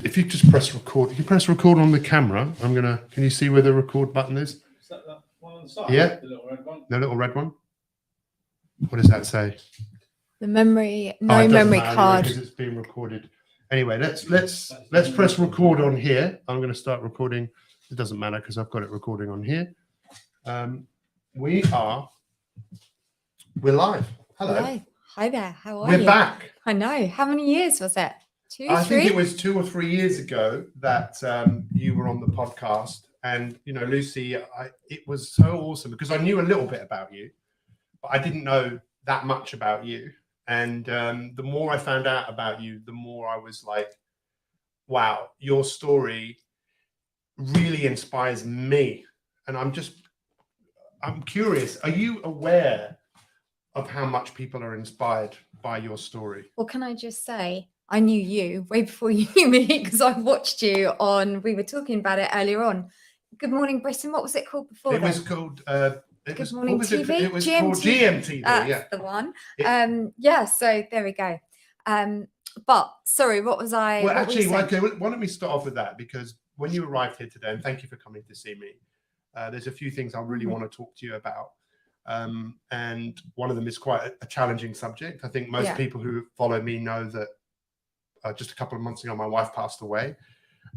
If you just press record, if you press record on the camera, can you see where the record button is? Is that one on the side? Yeah. The little red one? The little red one? What does that say? The memory, Oh, no it doesn't memory matter card. because it's being recorded. Anyway, let's press record on here. I'm going to start recording. It doesn't matter because I've got it recording on here. We're live. Hello. Hello. Hi there. How are We're you? back. I know. How many years was it? Two, I three? think it was 2 or 3 years ago that you were on the podcast, and Lucy, it was so awesome because I knew a little bit about you, but I didn't know that much about you. And the more I found out about you, the more I was like, wow, your story really inspires me. And I'm curious, are you aware of how much people are inspired by your story? Well, can I just say, I knew you way before you knew me because I watched you we were talking about it earlier on. Good Morning Britain. What was it called before? It was called Good Morning what was TV. It was called GMTV. That's Yeah, the one. Yeah. Yeah. So there we go. But sorry, what was I? Well, what were you actually, saying? okay, why don't we start off with that? Because when you arrived here today, and thank you for coming to see me, there's a few things I really want to talk to you about. And one of them is quite a challenging subject. I think most people who follow me know that just a couple of months ago, my wife passed away.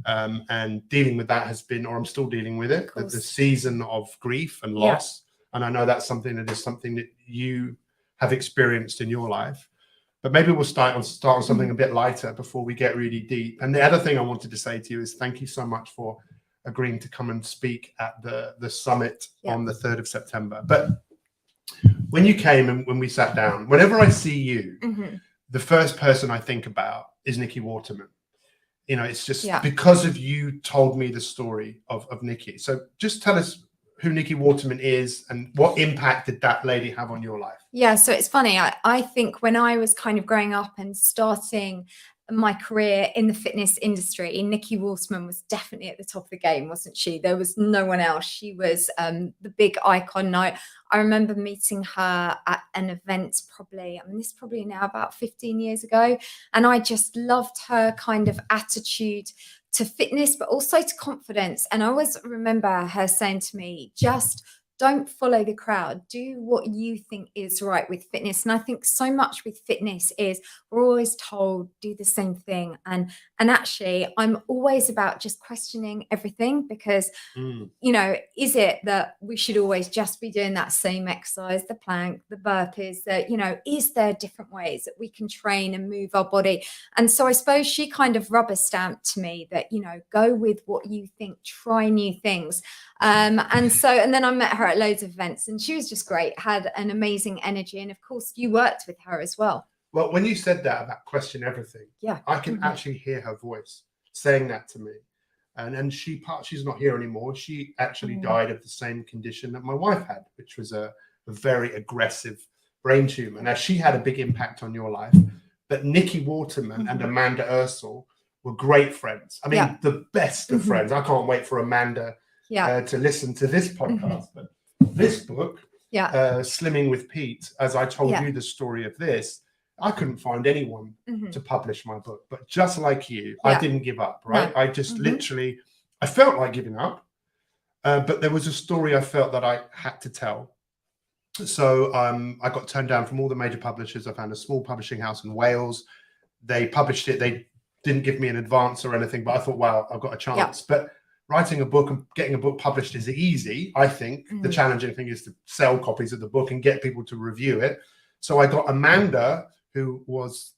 And dealing with that has been, or I'm still dealing with it, the season of grief and loss. And I know that's something that you have experienced in your life. But maybe we'll start on something a bit lighter before we get really deep. And the other thing I wanted to say to you is thank you so much for agreeing to come and speak at the summit on the 3rd of September. But when you came and when we sat down, whenever I see you, the first person I think about is Nikki Waterman. It's just because of you told me the story of Nikki. So just tell us who Nikki Waterman is and what impact did that lady have on your life? Yeah, so it's funny. I think when I was kind of growing up and starting my career in the fitness industry, Nikki Waterman was definitely at the top of the game, wasn't she? There was no one else. She was the big icon. I remember meeting her at an event this is probably now about 15 years ago. And I just loved her kind of attitude to fitness, but also to confidence. And I always remember her saying to me, just don't follow the crowd. Do what you think is right with fitness. And I think so much with fitness is we're always told do the same thing. And actually, I'm always about just questioning everything because, is it that we should always just be doing that same exercise, the plank, the burpees, that, is there different ways that we can train and move our body? And so I suppose she kind of rubber stamped to me that, go with what you think, try new things. And then I met her at loads of events and she was just great, had an amazing energy. And of course you worked with her as well. Well, when you said that about question everything, I can actually hear her voice saying that to me. And she's not here anymore. She actually died of the same condition that my wife had, which was a very aggressive brain tumor. Now, she had a big impact on your life, but Nikki Waterman and Amanda Ursel were great friends. I mean, the best of friends. I can't wait for Amanda to listen to this podcast. But this book, Slimming with Pete, as I told you the story of this, I couldn't find anyone to publish my book. But just like you, I didn't give up, right? No. I just literally, I felt like giving up. But there was a story I felt that I had to tell. So I got turned down from all the major publishers. I found a small publishing house in Wales. They published it. They didn't give me an advance or anything, but I thought, wow, I've got a chance. But writing a book and getting a book published is easy, I think. The challenging thing is to sell copies of the book and get people to review it. So I got Amanda, who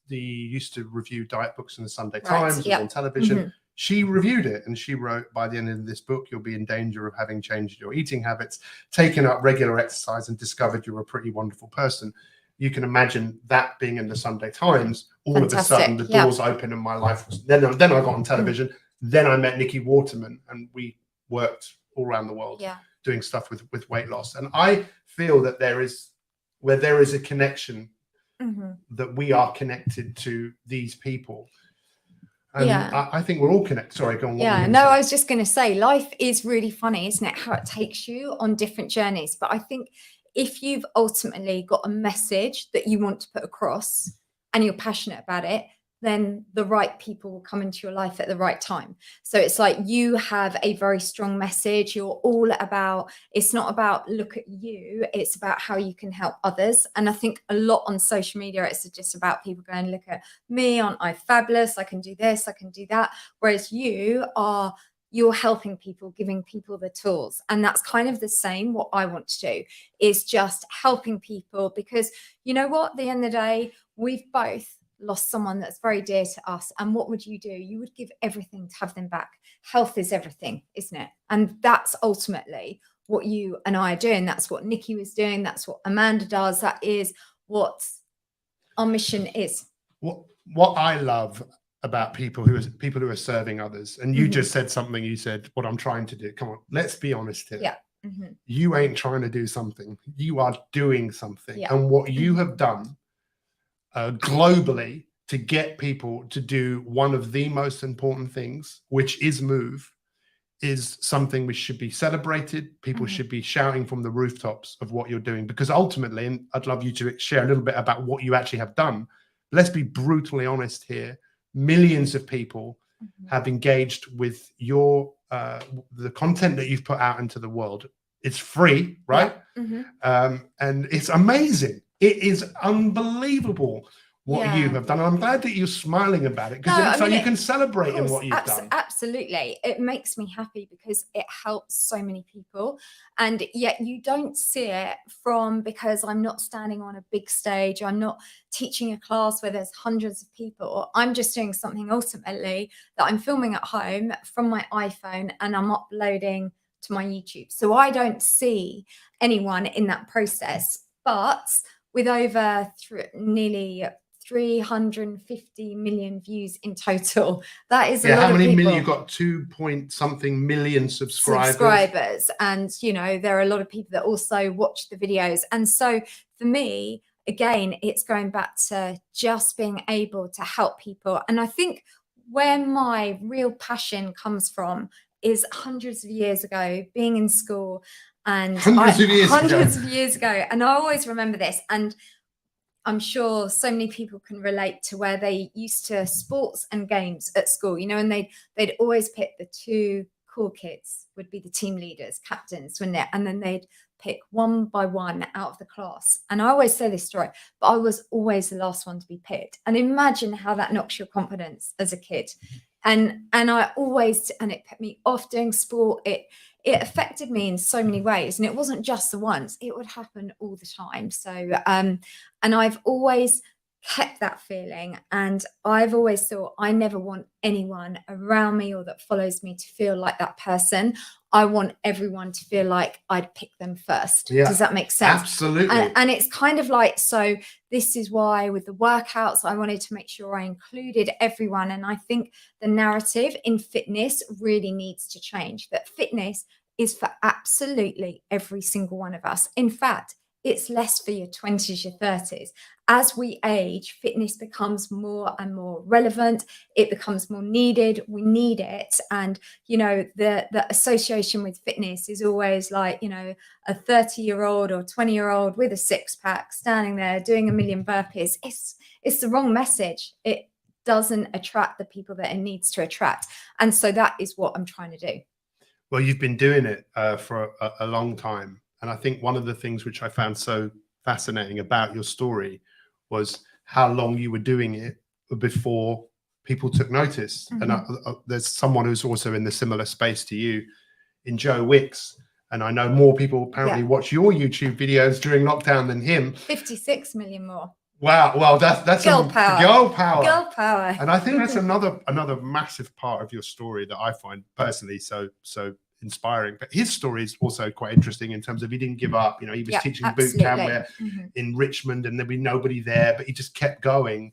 used to review diet books in the Sunday Times, was on television. She reviewed it and she wrote, by the end of this book, you'll be in danger of having changed your eating habits, taken up regular exercise and discovered you're a pretty wonderful person. You can imagine that being in the Sunday Times, all of a sudden the doors open and my life was, then I got on television. Then I met Nikki Waterman and we worked all around the world doing stuff with weight loss. And I feel that where there is a connection, that we are connected to these people. And I think we're all connected. Sorry, go on. I was just going to say, life is really funny, isn't it? How it takes you on different journeys. But I think if you've ultimately got a message that you want to put across and you're passionate about it, then the right people will come into your life at the right time. So it's like you have a very strong message. You're all about, it's not about look at you, it's about how you can help others. And I think a lot on social media, it's just about people going, look at me, aren't I fabulous? I can do this, I can do that. Whereas you're helping people, giving people the tools. And that's kind of the same. What I want to do is just helping people, because you know what, at the end of the day, we've both lost someone that's very dear to us. And what would you do? You would give everything to have them back. Health is everything, isn't it? And that's ultimately what you and I are doing. That's what Nikki was doing. That's what Amanda does. That is what our mission is. What I love about people who are serving others, and you just said something, you said, what I'm trying to do. Come on, let's be honest here. Yeah. You ain't trying to do something. You are doing something. Yeah. And what you have done globally to get people to do one of the most important things, which is move, is something which should be celebrated. People should be shouting from the rooftops of what you're doing, because ultimately, and I'd love you to share a little bit about what you actually have done. Let's be brutally honest here. Millions of people have engaged with your the content that you've put out into the world. It's free, right? Yeah. And it's amazing. It is unbelievable what you have done. And I'm glad that you're smiling about it, because so you can celebrate in what you've done. Absolutely. It makes me happy because it helps so many people. And yet you don't see it because I'm not standing on a big stage. I'm not teaching a class where there's hundreds of people. I'm just doing something ultimately that I'm filming at home from my iPhone and I'm uploading to my YouTube. So I don't see anyone in that process. But with over nearly 350 million views in total, that is a lot of people. How many million? You've got 2-point-something million subscribers. And you know, there are a lot of people that also watch the videos. And so for me, again, it's going back to just being able to help people. And I think where my real passion comes from is hundreds of years ago, being in school, and hundreds of years ago. And I always remember this, and I'm sure so many people can relate to where they used to sports and games at school, you know, and they'd always pick the two cool kids would be the team leaders, captains, wouldn't it? And then they'd pick one by one out of the class. And I always say this story, but I was always the last one to be picked. And imagine how that knocks your confidence as a kid. And I always, and it put me off doing sport. It affected me in so many ways. And it wasn't just the once, it would happen all the time. So, and I've always kept that feeling. And I've always thought I never want anyone around me or that follows me to feel like that person. I want everyone to feel like I'd pick them first. Yeah. Does that make sense? Absolutely. And it's kind of like, so this is why with the workouts, I wanted to make sure I included everyone. And I think the narrative in fitness really needs to change, that fitness is for absolutely every single one of us. In fact, it's less for your 20s, your 30s. As we age, fitness becomes more and more relevant. It becomes more needed. We need it. And, you know, the association with fitness is always like, you know, a 30-year-old or 20-year-old with a six-pack standing there doing a million burpees. It's the wrong message. It doesn't attract the people that it needs to attract. And so that is what I'm trying to do. Well, you've been doing it for a long time. And I think one of the things which I found so fascinating about your story was how long you were doing it before people took notice. And there's someone who's also in the similar space to you, in Joe Wicks. And I know more people apparently watch your YouTube videos during lockdown than him. 56 million more. Wow. Well, that's girl power. Girl power. Girl power. And I think that's another massive part of your story that I find personally so inspiring. But his story is also quite interesting in terms of he didn't give up. You know, he was teaching boot camp in Richmond, and there'd be nobody there, but he just kept going.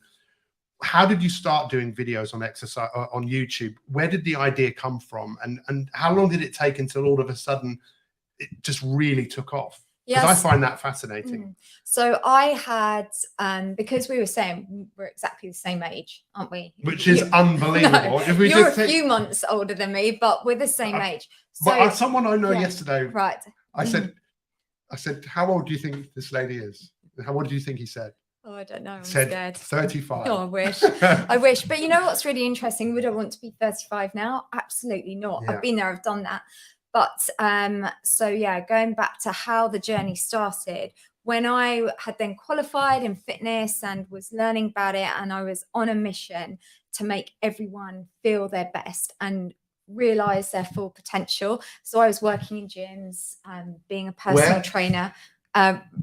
How did you start doing videos on exercise on YouTube? Where did the idea come from, and how long did it take until all of a sudden it just really took off? Because I find that fascinating. So I had, because we were saying we're exactly the same age, aren't we? Which is unbelievable. No, you're a few months older than me, but we're the same age. So, but someone I know yesterday, right? I said, how old do you think this lady is? What do you think he said? Oh, I don't know. I'm Said scared. 35. Oh, I wish. I wish. But you know what's really interesting? Would I want to be 35 now? Absolutely not. Yeah. I've been there, I've done that. But so yeah, going back to how the journey started, when I had then qualified in fitness and was learning about it, and I was on a mission to make everyone feel their best and realize their full potential. So I was working in gyms and being a personal trainer.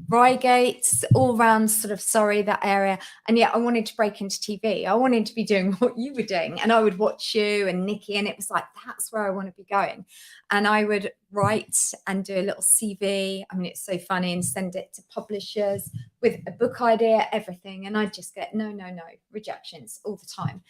Reigate, all round sort of Surrey, that area. And yet I wanted to break into TV. I wanted to be doing what you were doing. And I would watch you and Nikki, and it was like, that's where I want to be going. And I would write and do a little CV. I mean, it's so funny, and send it to publishers with a book idea, everything. And I'd just get no rejections all the time.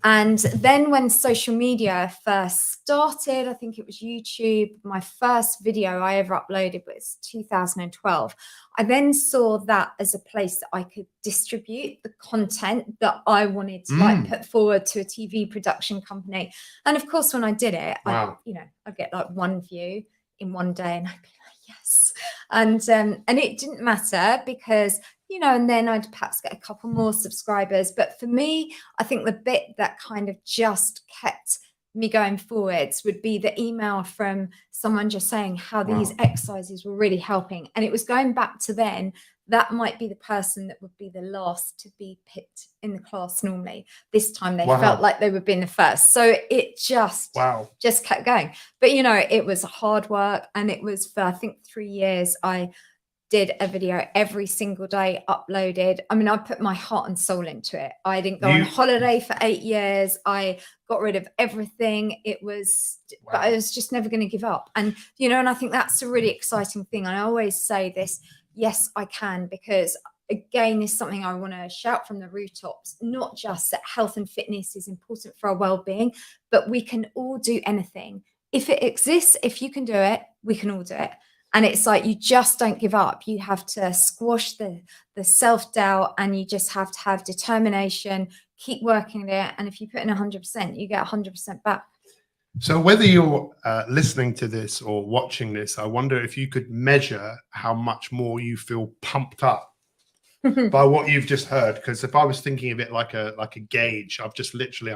And then when social media first started, I think it was YouTube, my first video I ever uploaded was 2012. I then saw that as a place that I could distribute the content that I wanted to like put forward to a TV production company. And of course, when I did it, I'd get like one view in one day, and I'd be like, yes. And it didn't matter because, you know, and then I'd perhaps get a couple more subscribers. But for me, I think the bit that kind of just kept me going forwards would be the email from someone just saying how these exercises were really helping. And it was going back to then, that might be the person that would be the last to be picked in the class normally. This time they felt like they were being the first. So it just kept going. But, you know, it was hard work. And it was for, I think, 3 years, I did a video every single day, uploaded. I mean, I put my heart and soul into it. I didn't go on holiday for 8 years. I got rid of everything. It was, but I was just never going to give up. And, you know, and I think that's a really exciting thing. I always say this, yes, I can, because again, is something I want to shout from the rooftops, not just that health and fitness is important for our well-being, but we can all do anything. If it exists, if you can do it, we can all do it. And it's like, you just don't give up. You have to squash the self-doubt, and you just have to have determination, keep working at it. And if you put in 100%, you get 100% back. So whether you're listening to this or watching this, I wonder if you could measure how much more you feel pumped up by what you've just heard. Because if I was thinking of it like a gauge, I've just literally,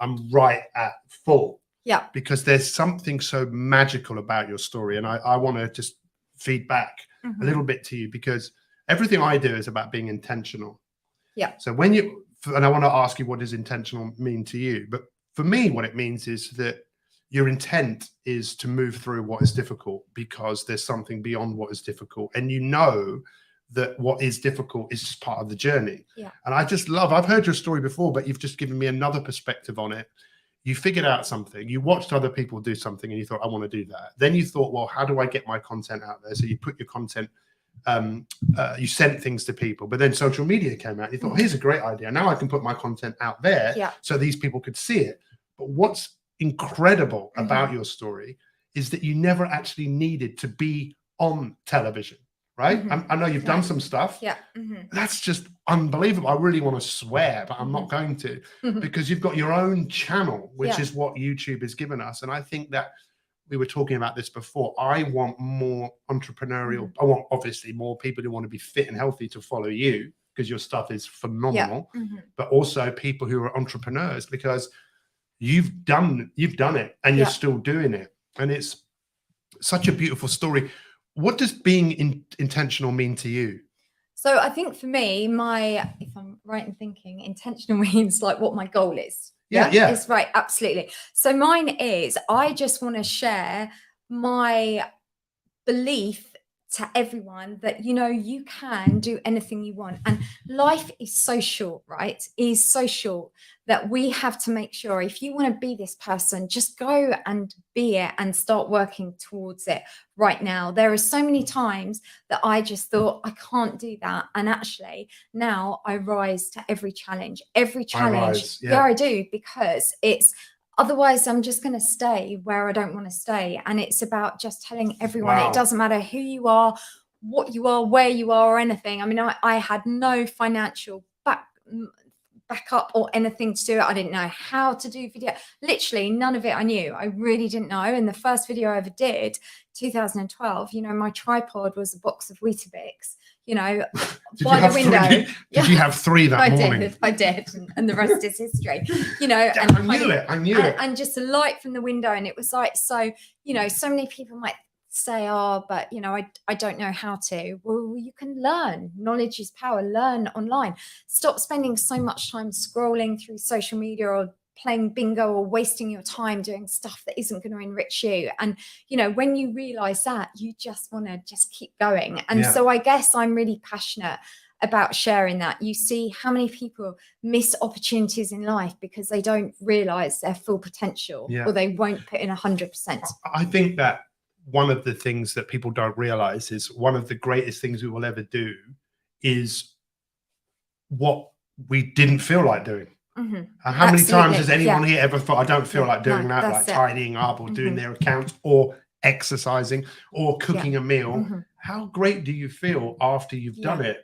I'm right at full. Yeah. Because there's something so magical about your story. And I want to just feed back a little bit to you, because everything I do is about being intentional. Yeah. So when you, and I want to ask you, what does intentional mean to you? But for me, what it means is that your intent is to move through what is difficult, because there's something beyond what is difficult. And you know that what is difficult is just part of the journey. Yeah. And I just love, I've heard your story before, but you've just given me another perspective on it. You figured out something, you watched other people do something, and you thought, I want to do that. Then you thought, well, how do I get my content out there? So you put your content, you sent things to people, but then social media came out. You thought, here's a great idea. Now I can put my content out there so these people could see it. But what's incredible about your story is that you never actually needed to be on television, right? I know you've done some stuff. Yeah. That's just unbelievable. I really want to swear, but I'm not going to, because you've got your own channel, which is what YouTube has given us. And I think that we were talking about this before. I want more entrepreneurial. I want obviously more people who want to be fit and healthy to follow you, because your stuff is phenomenal, but also people who are entrepreneurs, because you've done it and you're still doing it. And it's such a beautiful story. What does being intentional mean to you? So I think for me, if I'm right in thinking, intentional means like what my goal is. Yeah. It's right. Absolutely. So mine is, I just want to share my belief to everyone that, you know, you can do anything you want. And life is so short, right? Is so short that we have to make sure, if you want to be this person, just go and be it and start working towards it right now. There are so many times that I just thought, I can't do that. And actually now I rise to every challenge. I do, because otherwise, I'm just going to stay where I don't want to stay. And it's about just telling everyone, it doesn't matter who you are, what you are, where you are, or anything. I mean, I had no financial backup or anything to do it. I didn't know how to do video. Literally, none of it I knew. I really didn't know. And the first video I ever did, 2012, you know, my tripod was a box of Weetabix. you know, Did by you have the window. Three? Did you have 3 that morning? I did, and the rest is history. You know, Yeah, and I knew it. And just a light from the window, and it was like, so, you know, so many people might say, oh, but you know, I don't know how to. Well, you can learn. Knowledge is power. Learn online. Stop spending so much time scrolling through social media or playing bingo or wasting your time doing stuff that isn't going to enrich you. And you know, when you realize that, you just want to just keep going. And so I guess I'm really passionate about sharing that. You see how many people miss opportunities in life because they don't realize their full potential, or they won't put in 100%. I think that one of the things that people don't realize is one of the greatest things we will ever do is what we didn't feel like doing. How many times has anyone here ever thought, I don't feel like doing that, like tidying up or doing their accounts or exercising or cooking a meal? How great do you feel after you've done it?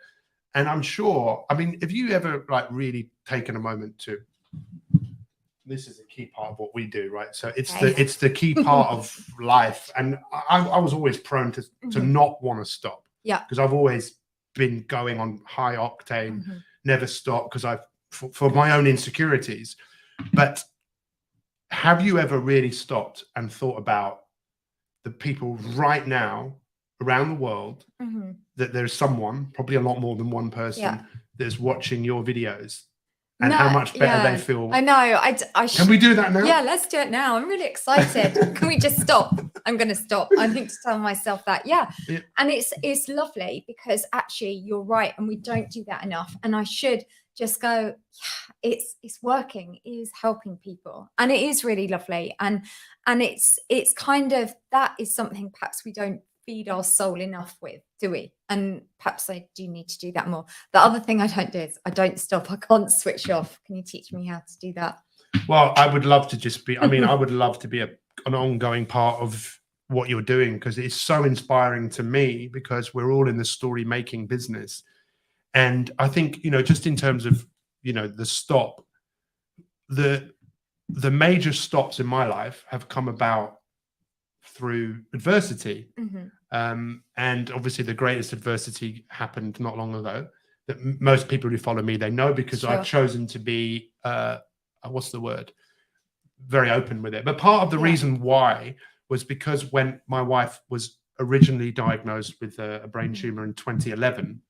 And I'm sure, I mean, have you ever like really taken a moment to, this is a key part of what we do, right? So it's the key part of life. And I was always prone to not want to stop. Yeah. Because I've always been going on high octane, never stop, because for my own insecurities. But have you ever really stopped and thought about the people right now around the world, that there's someone, probably a lot more than one person, that's watching your videos, and how much better they feel? I know. Can we do that now? Yeah, let's do it now. I'm really excited. Can we just stop? I'm going to stop. I think to tell myself that. Yeah. And it's lovely, because actually you're right, and we don't do that enough. And I should just go, yeah, it's working, it is helping people, and it is really lovely. And it's kind of, that is something perhaps we don't feed our soul enough with, do we? And perhaps I do need to do that more. The other thing I don't do is I don't stop. I can't switch off. Can you teach me how to do that? Well, I would love to just be, I mean, I would love to be an ongoing part of what you're doing, because it's so inspiring to me, because we're all in the story making business. And I think, you know, just in terms of, you know, the stop, the major stops in my life have come about through adversity. And obviously the greatest adversity happened not long ago, that most people who follow me, they know, because I've chosen to be, what's the word? Very open with it. But part of the reason why was because when my wife was originally diagnosed with a brain tumor in 2011,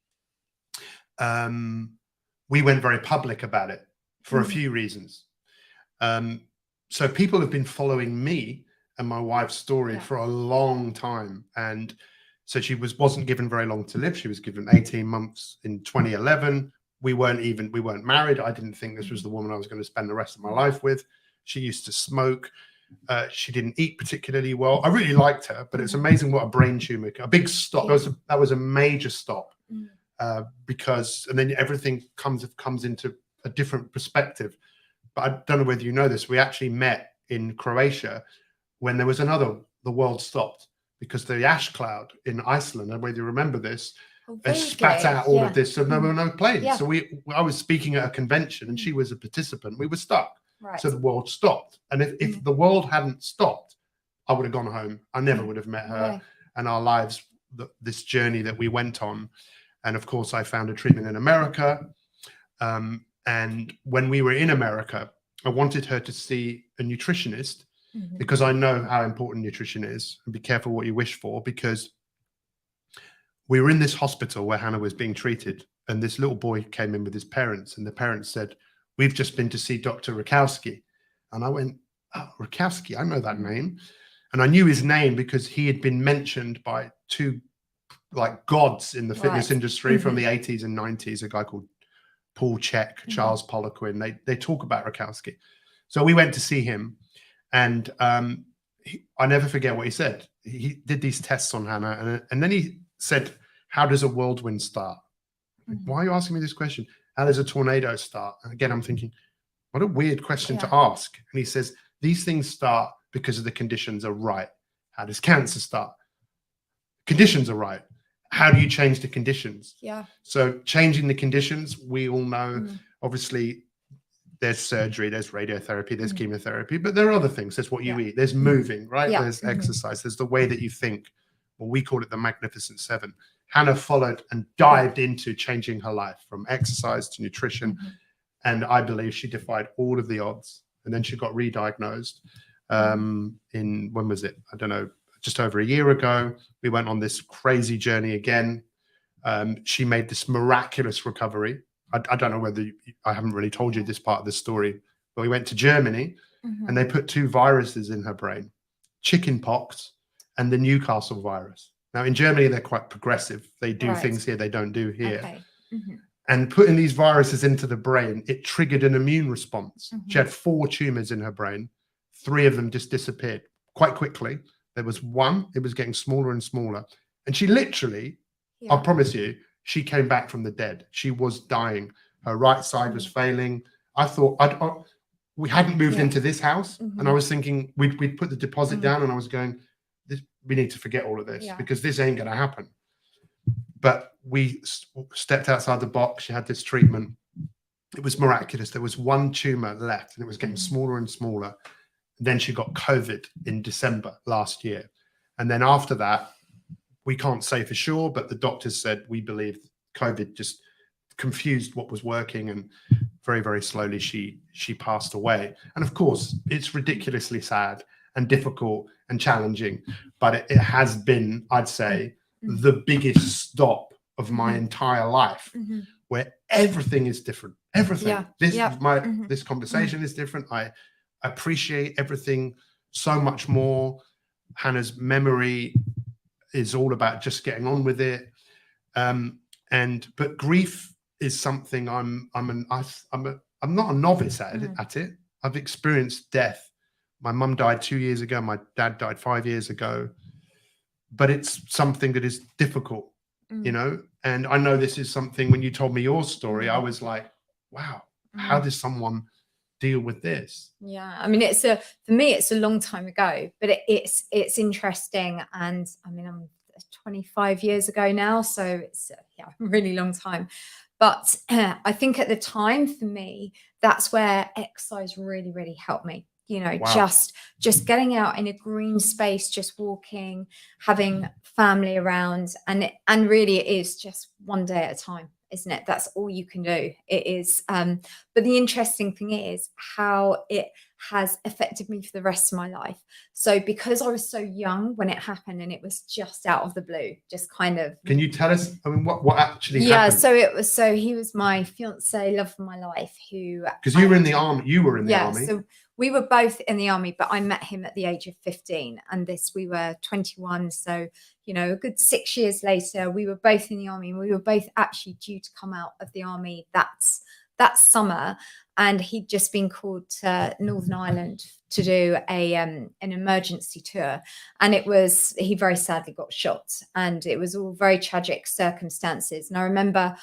we went very public about it for a few reasons. So people have been following me and my wife's story for a long time. And so she wasn't given very long to live. She was given 18 months in 2011. We weren't married. I didn't think this was the woman I was going to spend the rest of my life with. She used to smoke. She didn't eat particularly well. I really liked her, but it's amazing what a brain tumor, a big stop. That was a major stop, because, and then everything comes into a different perspective. But I don't know whether you know this. We actually met in Croatia when there was the world stopped, because the ash cloud in Iceland, I don't know whether you remember this, spat out all of this, so there were no planes. So I was speaking at a convention and she was a participant. We were stuck. So the world stopped. And if the world hadn't stopped, I would have gone home. I never would have met her. And our lives, this journey that we went on. And of course, I found a treatment in America. And when we were in America, I wanted her to see a nutritionist, because I know how important nutrition is. And be careful what you wish for, because we were in this hospital where Hannah was being treated, and this little boy came in with his parents, and the parents said, "We've just been to see Dr. Rakowski." And I went, "Oh, Rakowski, I know that name." And I knew his name because he had been mentioned by two like gods in the fitness industry from the 80s and 90s, a guy called Paul Chek, Charles Poliquin. They talk about Rakowski. So we went to see him, and I never forget what he said. He did these tests on Hannah, and then he said, "How does a whirlwind start?" Why are you asking me this question? How does a tornado start? And again, I'm thinking, what a weird question to ask. And he says, these things start because the conditions are right. How does cancer start? Conditions are right. How do you change the conditions? So changing the conditions, we all know, obviously, there's surgery, there's radiotherapy, there's chemotherapy, but there are other things. There's what you eat, there's moving, right? There's exercise, there's the way that you think. Well, we call it the Magnificent Seven. Hannah followed and dived into changing her life from exercise to nutrition. And I believe she defied all of the odds. And then she got re-diagnosed in, when was it? I don't know, just over a year ago. We went on this crazy journey again. She made this miraculous recovery. I don't know whether I haven't really told you this part of the story, but we went to Germany and they put 2 viruses in her brain, chicken pox and the Newcastle virus. Now in Germany, they're quite progressive. They do things here they don't do here. Okay. And putting these viruses into the brain, it triggered an immune response. She had 4 tumors in her brain. 3 of them just disappeared quite quickly. There was 1, it was getting smaller and smaller. And she literally, I promise you, she came back from the dead. She was dying. Her right side was failing. I thought we hadn't moved into this house. And I was thinking we'd put the deposit down, and I was going, we need to forget all of this because this ain't going to happen. But we stepped outside the box. She had this treatment. It was miraculous. There was 1 tumor left and it was getting smaller and smaller. Then she got COVID in December last year. And then after that, we can't say for sure, but the doctors said, we believe COVID just confused what was working, and very, very slowly she passed away. And of course, it's ridiculously sad and difficult and challenging, but it has been, I'd say, the biggest stop of my entire life, where everything is different. Everything. This conversation is different. I appreciate everything so much more. Hannah's memory is all about just getting on with it. But grief is something I'm not a novice at it. I've experienced death. My mum died 2 years ago. My dad died 5 years ago. But it's something that is difficult, you know? And I know this is something, when you told me your story, I was like, wow, how does someone deal with this? Yeah, I mean, for me, it's a long time ago, but it's interesting. And I mean, I'm 25 years ago now, so it's a really long time. But I think at the time, for me, that's where exercise really, really helped me. You know, just getting out in a green space, just walking, having family around, and really it is just one day at a time, isn't it? That's all you can do. It is. But the interesting thing is how it has affected me for the rest of my life. So because I was so young when it happened, and it was just out of the blue, just kind of. Can you tell us? I mean, what actually happened? So he was my fiance, love of my life, who. Because you were in the army. You were in the army. So we were both in the army, but I met him at the age of 15, and we were 21. So, you know, a good 6 years later, we were both in the army, and we were both actually due to come out of the army that summer. And he'd just been called to Northern Ireland to do an emergency tour. And he very sadly got shot, and it was all very tragic circumstances. And I remember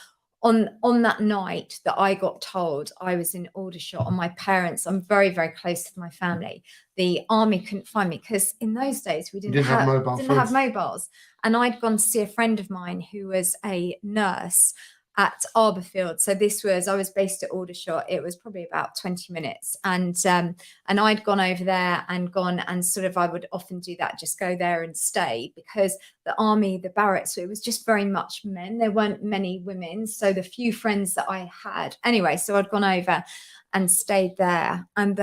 on that night that I got told I was in Aldershot, and my parents, I'm very, very close to my family. The army couldn't find me because in those days we didn't have mobiles. And I'd gone to see a friend of mine who was a nurse at Arborfield. So I was based at Aldershot. It was probably about 20 minutes. And I'd gone over there and I would often do that, just go there and stay, because the army, the barracks, it was just very much men. There weren't many women. So the few friends that I had, anyway, so I'd gone over and stayed there. And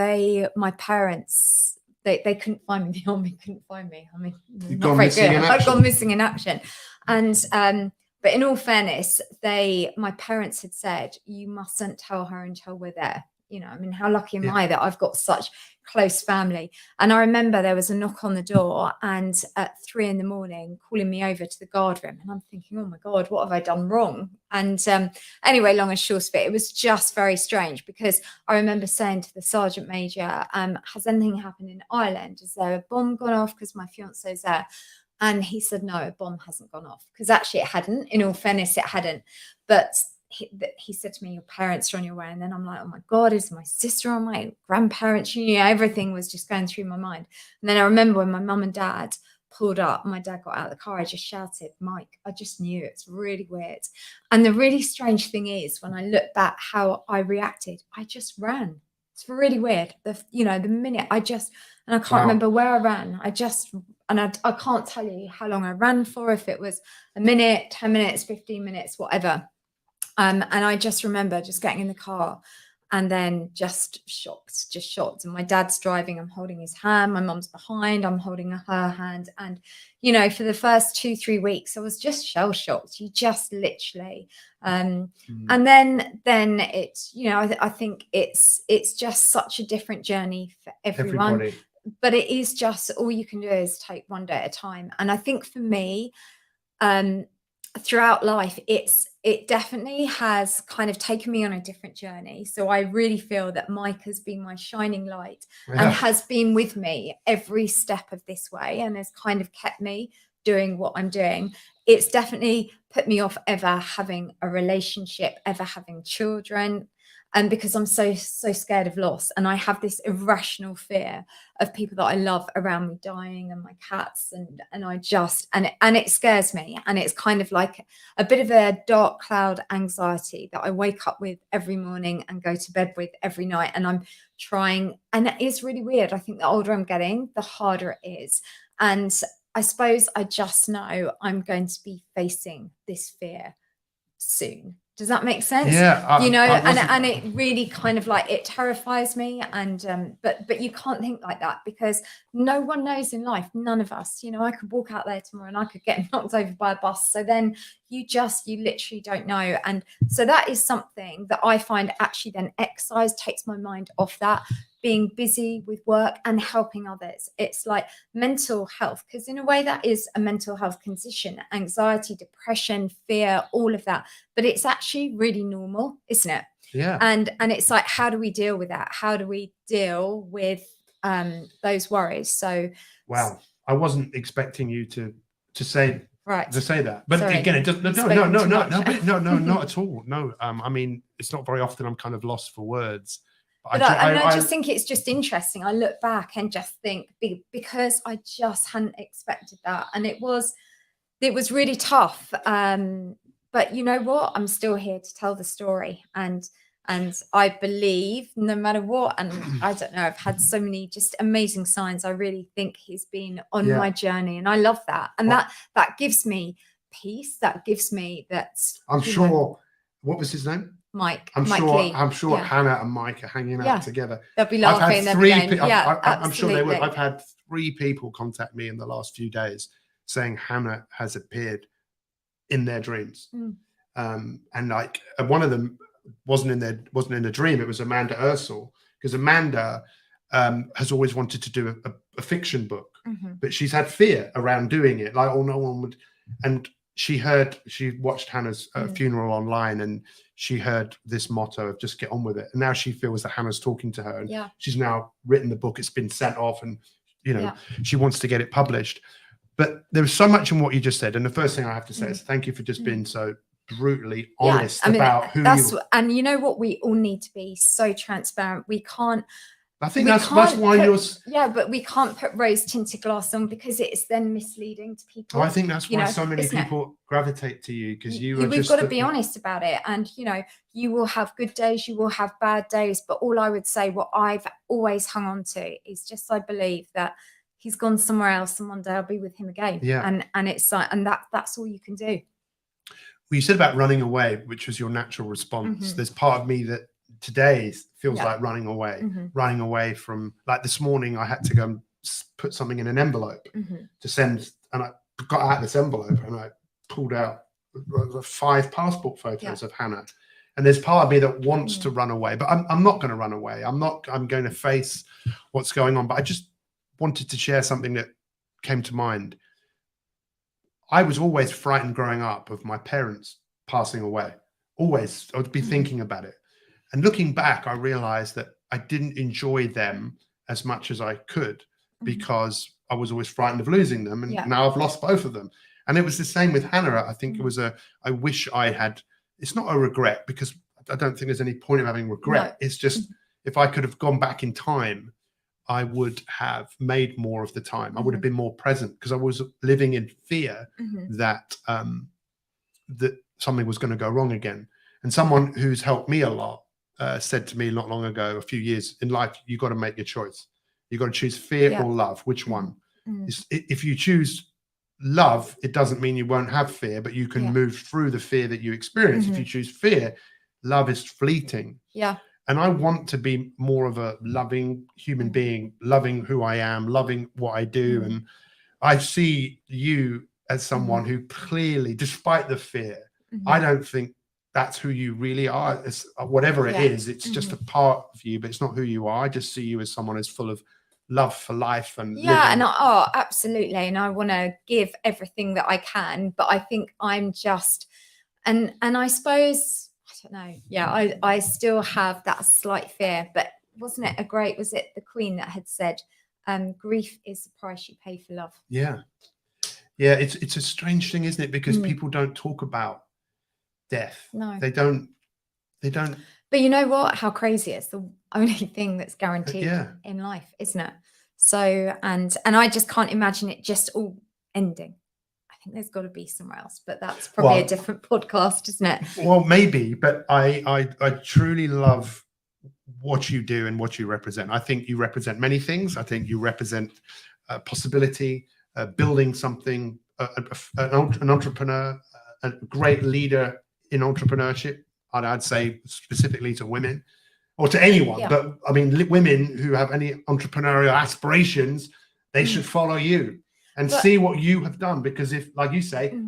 my parents, they couldn't find me. The army couldn't find me. I mean, not very good. I'd gone missing in action. And, but in all fairness, my parents had said, you mustn't tell her until we're there. You know, I mean, how lucky am I that I've got such close family? And I remember there was a knock on the door, and at 3 a.m, calling me over to the guard room. And I'm thinking, oh my God, what have I done wrong? And anyway, long and short of it, it was just very strange, because I remember saying to the sergeant major, has anything happened in Ireland? Is there a bomb gone off? Because my fiance's there. And he said, no, a bomb hasn't gone off. Because actually it hadn't. In all fairness, it hadn't. But he said to me, your parents are on your way. And then I'm like, oh my God, is my sister on my grandparents? You know, everything was just going through my mind. And then I remember when my mum and dad pulled up, my dad got out of the car, I just shouted, Mike, I just knew. It's really weird. And the really strange thing is, when I look back how I reacted, I just ran. It's really weird. The minute and I can't remember where I ran. I can't tell you how long I ran for, if it was a minute, 10 minutes, 15 minutes, whatever. And I just remember just getting in the car and then just shocked. And my dad's driving, I'm holding his hand, my mum's behind, I'm holding her hand. And, you know, for the first 2-3 weeks, I was just shell shocked. You just literally, and then it's, you know, I think it's just such a different journey for everyone. Everybody. But it is just, all you can do is take one day at a time. And I think for me, throughout life, it definitely has kind of taken me on a different journey. So I really feel that Mike has been my shining light and has been with me every step of this way, and has kind of kept me doing what I'm doing. It's definitely put me off ever having a relationship, ever having children. And because I'm so scared of loss, and I have this irrational fear of people that I love around me dying, and my cats, and I just, and it scares me. And it's kind of like a bit of a dark cloud anxiety that I wake up with every morning and go to bed with every night. And I'm trying, and it is really weird. I think the older I'm getting, the harder it is. And I suppose I just know I'm going to be facing this fear soon. Does that make sense? Yeah. You know, and it really kind of like, it terrifies me. And but you can't think like that, because no one knows in life, none of us, you know, I could walk out there tomorrow and I could get knocked over by a bus. So then you literally don't know. And so that is something that I find actually then exercise takes my mind off that, being busy with work and helping others. It's like mental health, because in a way that is a mental health condition, anxiety, depression, fear, all of that. But it's actually really normal, isn't it? Yeah. And it's like, how do we deal with that? How do we deal with those worries? So wow, I wasn't expecting you to say that. But sorry. Again, it doesn't. No, not at all. No, I mean, it's not very often I'm kind of lost for words. But I just think it's just interesting. I look back and just think, because I just hadn't expected that, and it was really tough. But you know what? I'm still here to tell the story, and I believe no matter what. And I don't know, I've had so many just amazing signs. I really think he's been on my journey, and I love that. And that gives me peace. That gives me that. I'm sure. What was his name? Mike. I'm sure Hannah and Mike are hanging out together. They'll be laughing. I'm sure they would. I've had 3 people contact me in the last few days saying Hannah has appeared in their dreams. And like one of them wasn't in a dream. It was Amanda Ursel, because Amanda has always wanted to do a fiction book, but she's had fear around doing it. Like, oh, no one would. And she watched Hannah's funeral online, and she heard this motto of just get on with it. And now she feels that Hannah's talking to her, and she's now written the book. It's been sent off, and you know, she wants to get it published. But there was so much in what you just said. And the first thing I have to say is thank you for just being so brutally honest about who you are. And you know what? We all need to be so transparent. We can't. I think that's why you're. Yeah, but we can't put rose-tinted glass on, because it's then misleading to people. I think that's why so many people gravitate to you, because we've got to be honest about it. And you know, you will have good days, you will have bad days. But all I would say, what I've always hung on to, is just I believe that he's gone somewhere else, and one day I'll be with him again. Yeah. And it's like, and that's all you can do. Well, you said about running away, which was your natural response. There's part of me that today feels like running away from, like this morning I had to go and put something in an envelope to send, and I got out this envelope and I pulled out 5 passport photos of Hannah. And there's part of me that wants to run away, but I'm not going to run away. I'm going to face what's going on. But I just wanted to share something that came to mind. I was always frightened growing up of my parents passing away. Always, I would be thinking about it. And looking back, I realized that I didn't enjoy them as much as I could, because I was always frightened of losing them. And now I've lost both of them. And it was the same with Hannah. I think it was I wish I had, it's not a regret, because I don't think there's any point of having regret. No. It's just, if I could have gone back in time, I would have made more of the time. I would have been more present, because I was living in fear that that something was going to go wrong again. And someone who's helped me a lot said to me not long ago, a few years in life, you got to make your choice. You got to choose fear or love. Which one? If you choose love, it doesn't mean you won't have fear, but you can move through the fear that you experience. If you choose fear, love is fleeting. Yeah. And I want to be more of a loving human being, loving who I am, loving what I do. And I see you as someone who clearly, despite the fear, I don't think that's who you really are. It's, whatever it is, it's just a part of you, but it's not who you are. I just see you as someone who's full of love for life and living. And absolutely. And I want to give everything that I can, but I think I'm just, and I suppose, I don't know. Yeah, I still have that slight fear, but wasn't it was it the Queen that had said, grief is the price you pay for love? Yeah. Yeah, it's a strange thing, isn't it? Because people don't talk about death. No. They don't. But you know what? How crazy it's the only thing that's guaranteed in life, isn't it? So, and I just can't imagine it just all ending. I think there's got to be somewhere else, but that's probably a different podcast, isn't it? Well, maybe, but I truly love what you do and what you represent. I think you represent many things. I think you represent possibility, building something, an entrepreneur, a great leader in entrepreneurship. I'd say specifically to women or to anyone, but I mean, women who have any entrepreneurial aspirations, they should follow you and see what you have done. Because if, like you say,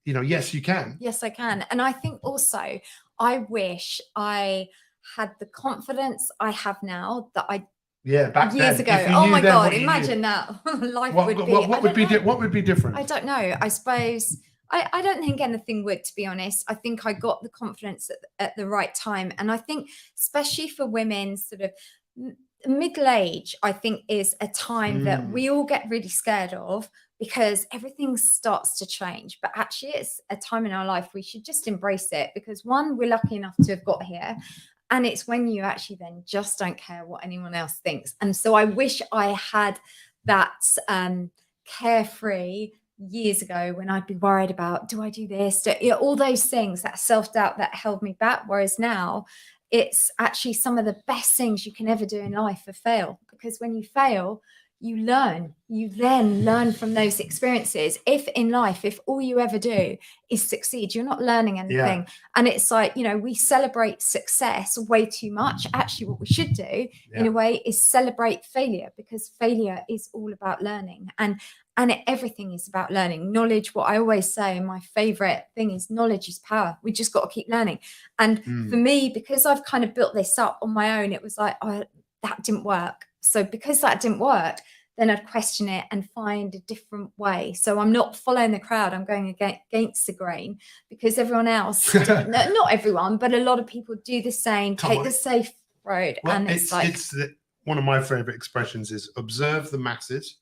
you know, yes, you can. Yes, I can. And I think also, I wish I had the confidence I have now that I back years then, ago. Oh my God, imagine that. Life would be. What would be different? I don't know. I suppose I don't think anything would, to be honest. I think I got the confidence at the right time. And I think, especially for women, sort of middle age, I think is a time that we all get really scared of, because everything starts to change. But actually, it's a time in our life we should just embrace it, because one, we're lucky enough to have got here. And it's when you actually then just don't care what anyone else thinks. And so I wish I had that carefree years ago, when I'd be worried about, do I do this? All those things, that self-doubt that held me back. Whereas now, it's actually some of the best things you can ever do in life are fail. Because when you fail, you learn. You then learn from those experiences. If in life, if all you ever do is succeed, you're not learning anything. And it's like, you know, we celebrate success way too much. Actually, what we should do in a way is celebrate failure, because failure is all about learning. And everything is about learning. Knowledge, what I always say, my favorite thing is knowledge is power. We just got to keep learning. And for me, because I've kind of built this up on my own, it was like, oh, that didn't work. So because that didn't work, then I'd question it and find a different way. So I'm not following the crowd. I'm going against the grain, because everyone else, not everyone, but a lot of people do the same, take the safe road. Well, and it's like, one of my favorite expressions is observe the masses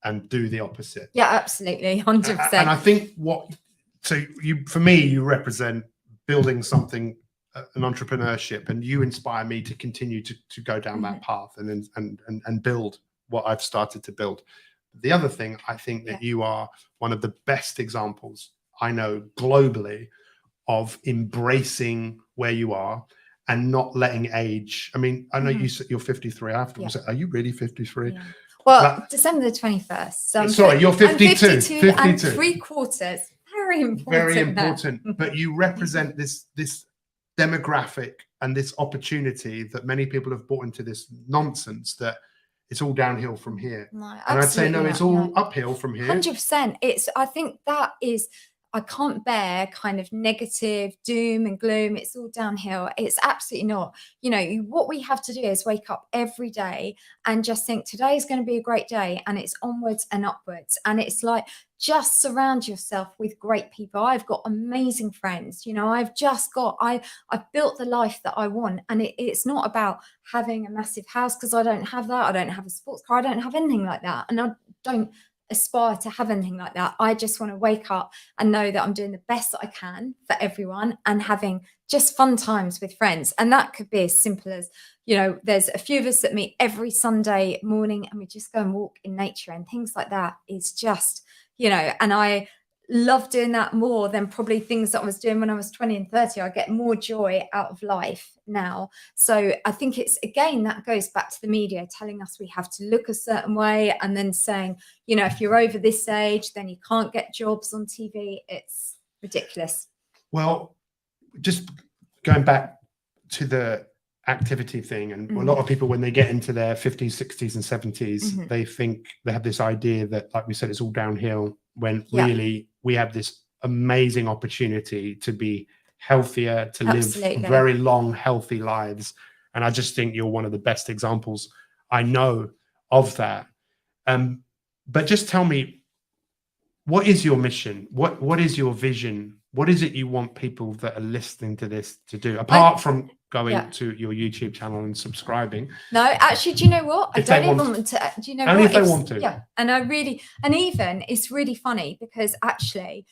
and do the opposite. Yeah, absolutely. 100%. And I think for me, you represent building something, an entrepreneurship, and you inspire me to continue to go down that path and build what I've started to build. The other thing, I think that you are one of the best examples I know globally of embracing where you are and not letting age. I mean, I know you're 53. I have to say, are you really 53? Yeah. Well, December the 21st. So sorry, you're 52. 52 and 3/4. Very important. Very important. But you represent this demographic and this opportunity that many people have bought into this nonsense that it's all downhill from here. No, and I'd say, no, it's all uphill from here. 100%. I think that is, I can't bear kind of negative doom and gloom. It's all downhill. It's absolutely not. You know, what we have to do is wake up every day and just think today is going to be a great day, and it's onwards and upwards. And it's like, just surround yourself with great people. I've got amazing friends. You know, I've built the life that I want. And it's not about having a massive house, because I don't have that. I don't have a sports car. I don't have anything like that. And I don't aspire to have anything like that. I just want to wake up and know that I'm doing the best that I can for everyone and having just fun times with friends. And that could be as simple as, you know, there's a few of us that meet every Sunday morning and we just go and walk in nature, and things like that is just, you know, and I love doing that more than probably things that I was doing when I was 20 and 30. I get more joy out of life now. So I think it's, again, that goes back to the media telling us we have to look a certain way, and then saying, you know, if you're over this age, then you can't get jobs on TV. It's ridiculous. Well, just going back to the activity thing, and a lot of people, when they get into their 50s, 60s and 70s, they think, they have this idea that, like we said, it's all downhill, when really we have this amazing opportunity to be healthier, to live very long, healthy lives. And I just think you're one of the best examples I know of that. But just tell me, what is your mission? What is your vision? What is it you want people that are listening to this to do, apart from going to your YouTube channel and subscribing? No, actually, do you know what? I don't even want to. Do you know only what? If they want to. Yeah, and even it's really funny, because actually,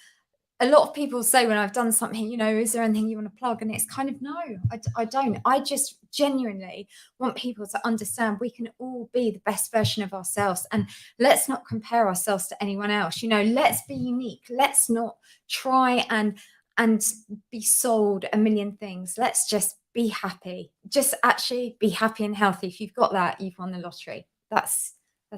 a lot of people say when I've done something, you know, is there anything you want to plug? And it's kind of, no, I don't. I just genuinely want people to understand we can all be the best version of ourselves, and let's not compare ourselves to anyone else. You know, let's be unique. Let's not try and be sold a million things. Let's just be happy. Just actually be happy and healthy. If you've got that, you've won the lottery. That's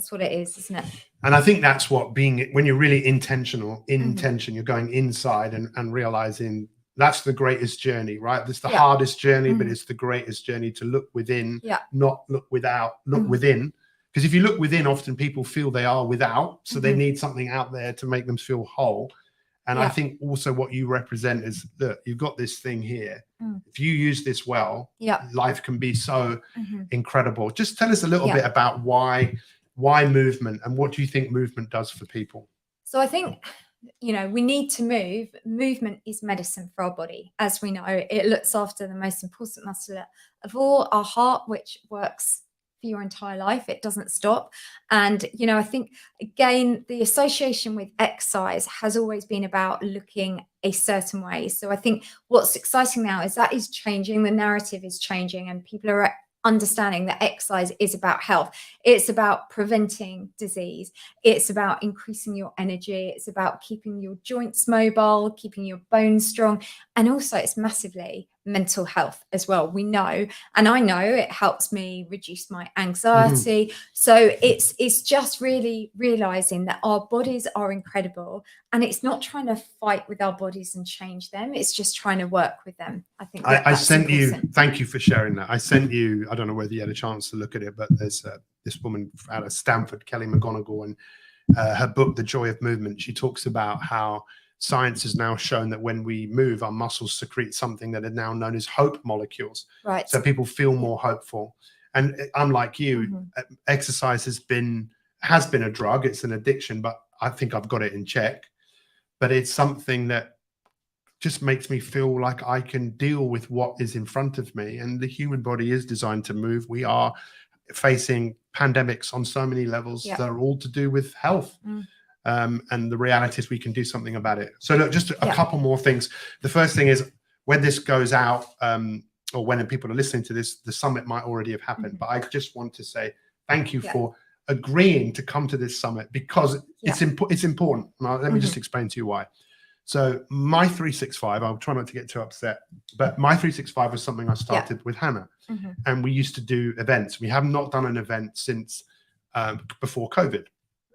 what it is, isn't it? And I think that's what being, when you're really intentional, you're going inside and realizing that's the greatest journey, right? That's the hardest journey, but it's the greatest journey, to look within, not look without, look within. Because if you look within, often people feel they are without, so they need something out there to make them feel whole. And I think also what you represent is, look, you've got this thing here. If you use this well, life can be so incredible. Just tell us a little bit about why movement, and what do you think movement does for people? So I think, you know, we need to move. Movement is medicine for our body. As we know, it looks after the most important muscle of all, our heart, which works for your entire life. It doesn't stop. And, you know, I think, again, the association with exercise has always been about looking a certain way. So I think what's exciting now is that is changing. The narrative is changing, and people are understanding that exercise is about health. It's about preventing disease. It's about increasing your energy. It's about keeping your joints mobile, keeping your bones strong. And also it's massively mental health as well. We know, and I know it helps me reduce my anxiety. So it's just really realizing that our bodies are incredible, and it's not trying to fight with our bodies and change them. It's just trying to work with them. I think I sent important. You, thank you for sharing that. I sent you, I don't know whether you had a chance to look at it, but there's this woman out of Stanford, Kelly McGonigal, and her book, The Joy of Movement. She talks about how science has now shown that when we move, our muscles secrete something that are now known as hope molecules. Right. So people feel more hopeful. And unlike you, exercise has been a drug. It's an addiction, but I think I've got it in check. But it's something that just makes me feel like I can deal with what is in front of me. And the human body is designed to move. We are facing pandemics on so many levels that are all to do with health. And the reality is we can do something about it. So look, just a couple more things. The first thing is, when this goes out, or when people are listening to this, the summit might already have happened. But I just want to say thank you for agreeing to come to this summit, because it's important. Now, let me just explain to you why. So Mi365, I'll try not to get too upset, but Mi365 was something I started with Hannah, and we used to do events. We have not done an event since before COVID.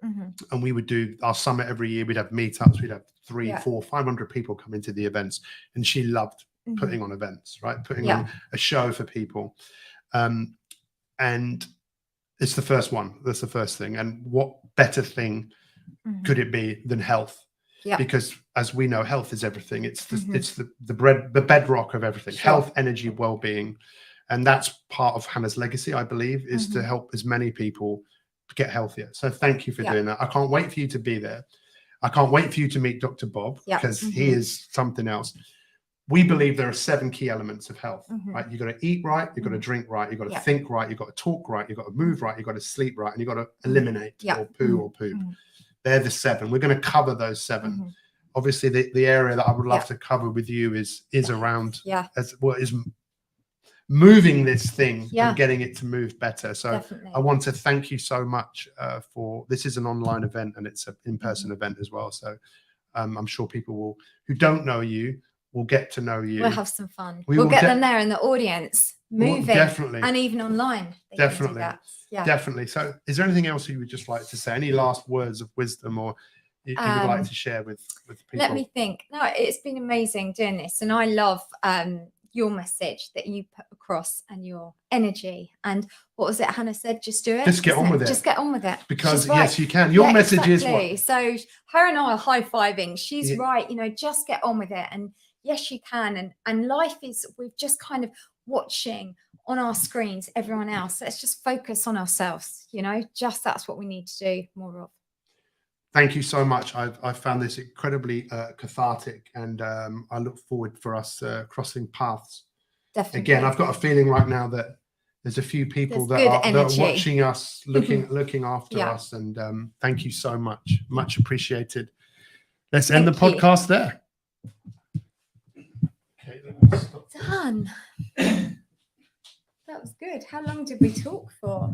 And we would do our summit every year. We'd have meetups. We'd have 300, 400, 500 people come into the events. And she loved putting on events, right? Putting on a show for people. And it's the first one. That's the first thing. And what better thing could it be than health? Because as we know, health is everything. It's the bedrock of everything. Health, energy, well-being. And that's part of Hannah's legacy, I believe, is to help as many people get healthier. So thank you for doing that. I can't wait for you to be there. I can't wait for you to meet Dr. Bob, because he is something else. We believe there are 7 key elements of health, right? You've got to eat right, you've got to drink right, you've got to think right, you've got to talk right, you've got to move right, you've got to sleep right, and you've got to eliminate or poo or poop. They're the 7. We're going to cover those 7. Obviously, the area that I would love to cover with you is around as what is moving this thing and getting it to move better. So I want to thank you so much for this. Is an online event, and it's an in-person event as well. So I'm sure people who don't know you will get to know you. We'll have some fun. We'll get them there in the audience, moving, definitely, and even online. Definitely, yeah, definitely. So, is there anything else you would just like to say? Any last words of wisdom, or you would like to share with people? Let me think. No, it's been amazing doing this, and I love your message that you put across and your energy. And what was it Hannah said? Just do it. Just get on with it. Just get on with it. Because yes, you can. Your message is what. So her and I are high-fiving. She's right. You know, just get on with it. And yes, you can. And life is, we're just kind of watching on our screens everyone else. Let's just focus on ourselves. You know, just that's what we need to do more of. Thank you so much. I've found this incredibly cathartic, and I look forward for us crossing paths. Definitely. Again, I've got a feeling right now that there's a few people that are watching us, looking after us, and thank you so much. Much appreciated. Let's end the podcast there. Okay, done. That was good. How long did we talk for?